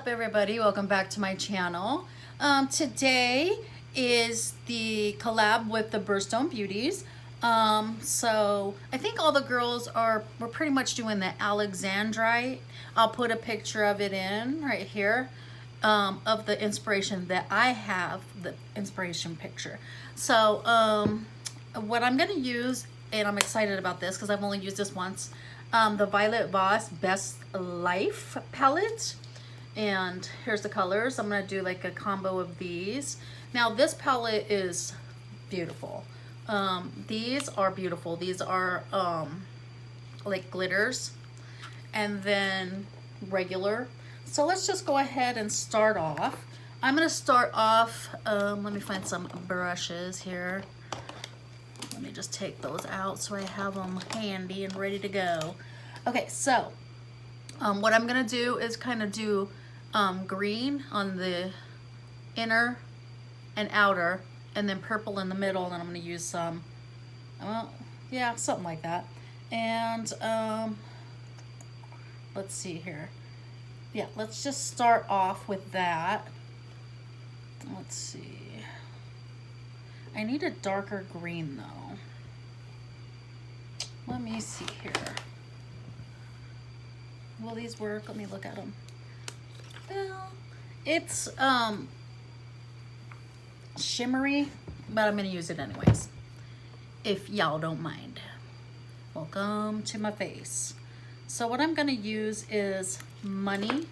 up, everybody? Welcome back to my channel. Today is the collab with the Birthstone Beauties. So I think all the girls we're pretty much doing the alexandrite. I'll put a picture of it in right here, of the inspiration that I have, the inspiration picture. So what I'm gonna use, and I'm excited about this because I've only used this once, the Violet Voss Best Life palette. And here's the colors. I'm gonna do like a combo of these. Now this palette is beautiful. These are beautiful. These are like glitters and then regular. So let's just go ahead and start off. I'm gonna start off, let me find some brushes here. Let me just take those out so I have them handy and ready to go. Okay, so what I'm gonna do is kind of do green on the inner and outer, and then purple in the middle, and then I'm gonna use some, well, yeah, something like that. And let's see here. Yeah, let's just start off with that. Let's see. I need a darker green though. Let me see here. Will these work? Let me look at them. Well, it's shimmery, but I'm gonna use it anyways, if y'all don't mind. Welcome to my face. So what I'm gonna use is Money.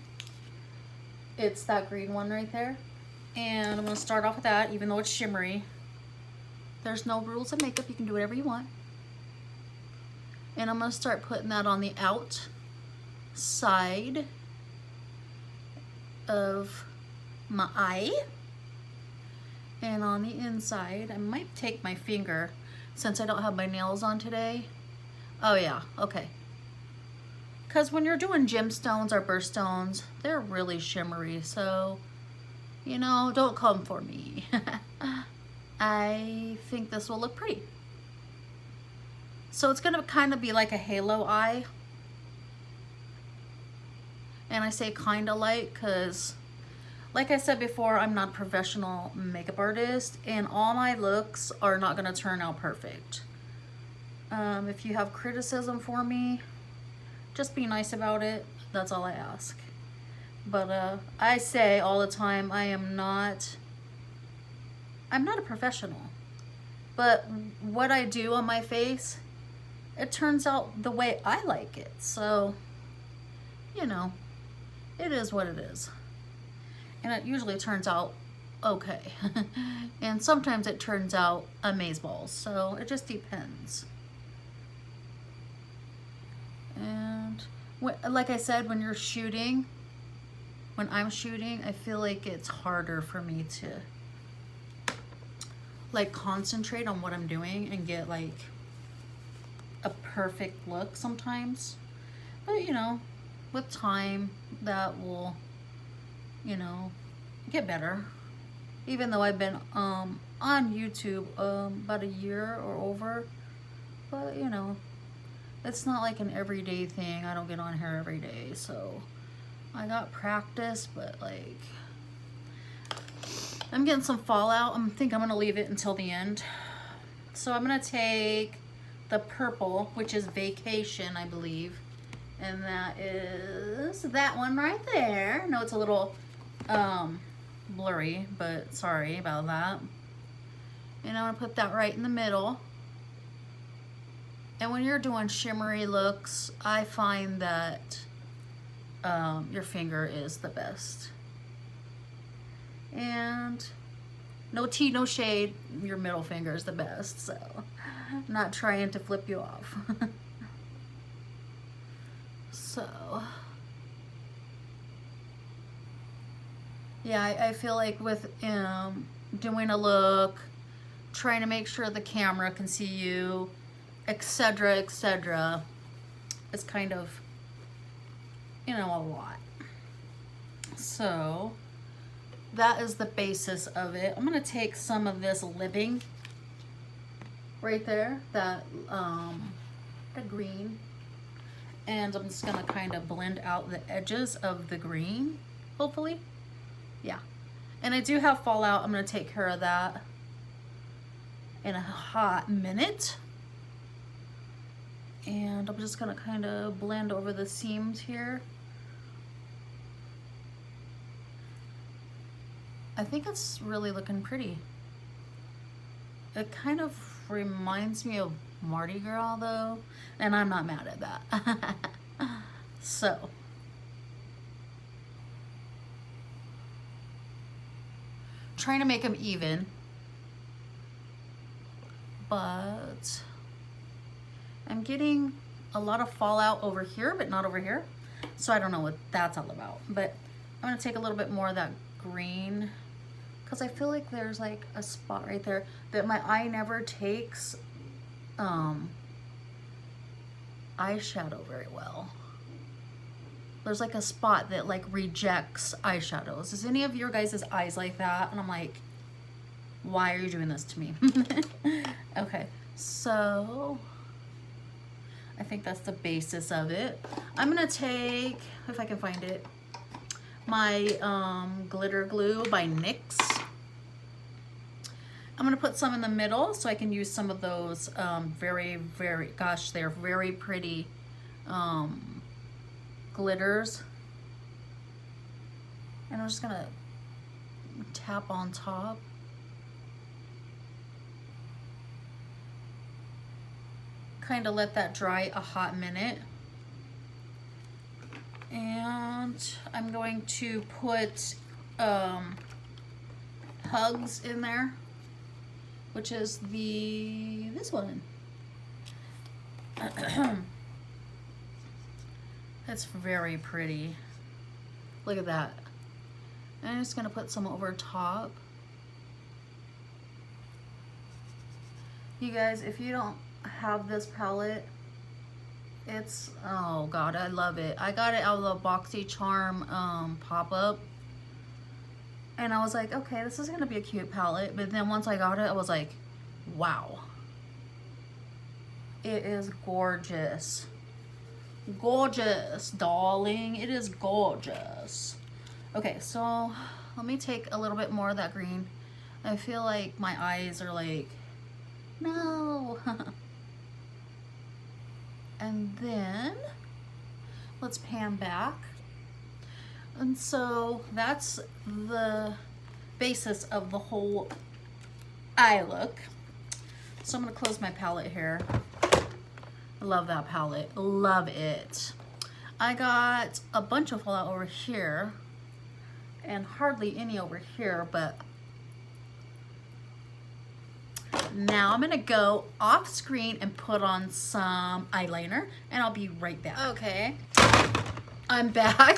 It's that green one right there. And I'm gonna start off with that, even though it's shimmery. There's no rules of makeup, you can do whatever you want. And I'm gonna start putting that on the outside of my eye. And on the inside, I might take my finger since I don't have my nails on today. Oh yeah, okay. Because when you're doing gemstones or birthstones, they're really shimmery, so, you know, don't come for me. I think this will look pretty. So it's gonna kind of be like a halo eye. And I say kind of like because, like I said before, I'm not a professional makeup artist, and all my looks are not gonna turn out perfect. If you have criticism for me, just be nice about it. That's all I ask. But I say all the time, I'm not a professional. But what I do on my face, it turns out the way I like it. So, you know, it is what it is. And it usually turns out okay. And sometimes it turns out amazeballs. So it just depends. And like I said, when I'm shooting, I feel like it's harder for me to like concentrate on what I'm doing and get like a perfect look sometimes. But you know, with time that will, you know, get better. Even though I've been on YouTube about a year or over, but you know, it's not like an everyday thing. I don't get on here every day, so I got practice, but like I'm getting some fallout. I think I'm gonna leave it until the end. So I'm gonna take the purple, which is Vacation, I believe, and that is that one right there. No, it's a little blurry, but sorry about that. And I'm gonna put that right in the middle. And when you're doing shimmery looks, I find that your finger is the best. And no tea, no shade, your middle finger is the best. So I'm not trying to flip you off. So yeah, I feel like with doing a look, trying to make sure the camera can see you, etc., etc., it's kind of, you know, a lot. So that is the basis of it. I'm gonna take some of this Living right there, that the green, and I'm just gonna kind of blend out the edges of the green hopefully. Yeah. And I do have fallout. I'm going to take care of that in a hot minute. And I'm just going to kind of blend over the seams here. I think it's really looking pretty. It kind of reminds me of Mardi Gras though, and I'm not mad at that. So, trying to make them even, but I'm getting a lot of fallout over here, but not over here. So I don't know what that's all about, but I'm gonna take a little bit more of that green, because I feel like there's like a spot right there that my eye never takes eyeshadow very well. There's like a spot that like rejects eyeshadows. Is any of your guys' eyes like that? And I'm like, why are you doing this to me? Okay, so I think that's the basis of it. I'm gonna take, if I can find it, my glitter glue by NYX. I'm gonna put some in the middle so I can use some of those very, gosh, they're very pretty glitters. And I'm just gonna tap on top. Kind of let that dry a hot minute. And I'm going to put Hugs in there, which is this one. That's very pretty. Look at that. And I'm just gonna put some over top. You guys, if you don't have this palette, it's, oh god, I love it. I got it out of the BoxyCharm pop-up, and I was like, okay, this is gonna be a cute palette. But then once I got it, I was like, wow, it is gorgeous. Gorgeous, darling. It is gorgeous. Okay, so let me take a little bit more of that green. I feel like my eyes are like, no. And then let's pan back. And so that's the basis of the whole eye look. So I'm gonna close my palette here. I love that palette, love it. I got a bunch of fallout over here and hardly any over here, but now I'm gonna go off screen and put on some eyeliner, and I'll be right back. Okay, I'm back.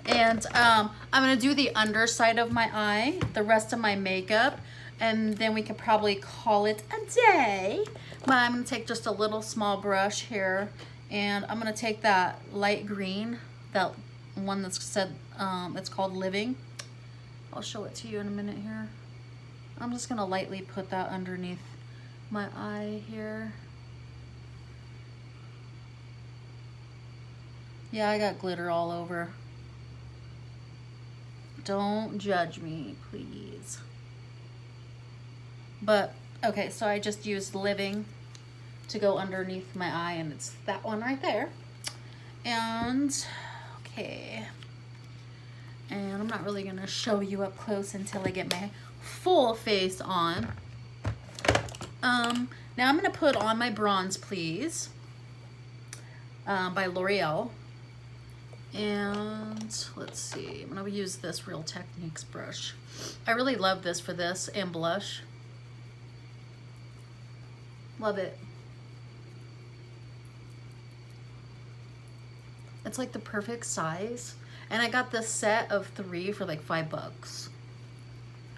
And I'm gonna do the underside of my eye, the rest of my makeup, and then we could probably call it a day. But I'm gonna take just a little small brush here, and I'm gonna take that light green, that one that's said it's called Living. I'll show it to you in a minute here. I'm just gonna lightly put that underneath my eye here. Yeah, I got glitter all over. Don't judge me, please. But, okay, so I just used Living to go underneath my eye, and it's that one right there. And, okay. And I'm not really gonna show you up close until I get my full face on. Now I'm gonna put on my Bronze Please by L'Oreal. And let's see, I'm gonna use this Real Techniques brush. I really love this for this and blush. Love it. It's like the perfect size. And I got this set of 3 for like $5.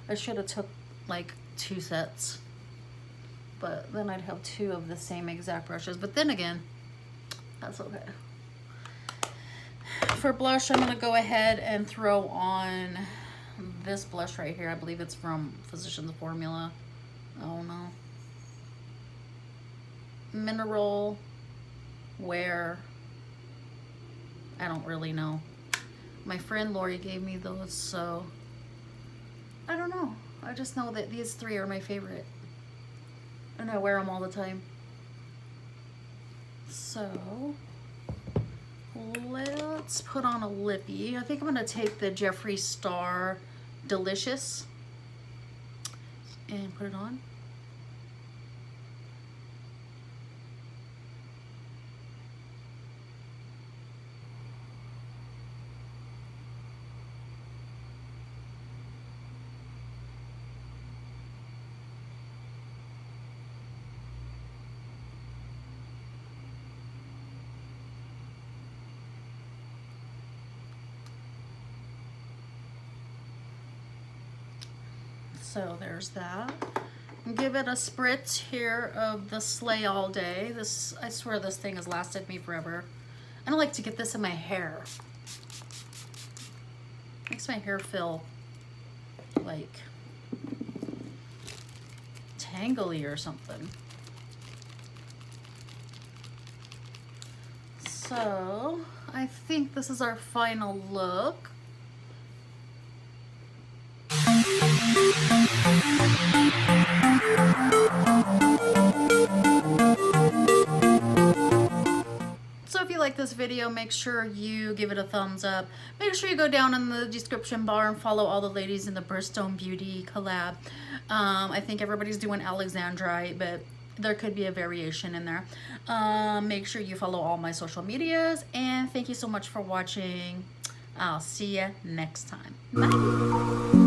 I should have took like 2 sets, but then I'd have 2 of the same exact brushes. But then again, that's okay. For blush, I'm gonna go ahead and throw on this blush right here. I believe it's from Physicians Formula. Oh no. Mineral Wear. I don't really know. My friend Lori gave me those, so I don't know. I just know that these three are my favorite. And I wear them all the time. So let's put on a lippy. I think I'm gonna take the Jeffree Star Delicious and put it on. So there's that. Give it a spritz here of the Slay All Day. This, I swear this thing has lasted me forever. I don't like to get this in my hair. Makes my hair feel like tangly or something. So I think this is our final look. So if you like this video, make sure you give it a thumbs up. Make sure you go down in the description bar and follow all the ladies in the Birthstone Beauty collab. I think everybody's doing alexandrite, but there could be a variation in there. Make sure you follow all my social medias, and thank you so much for watching. I'll see you next time. Bye.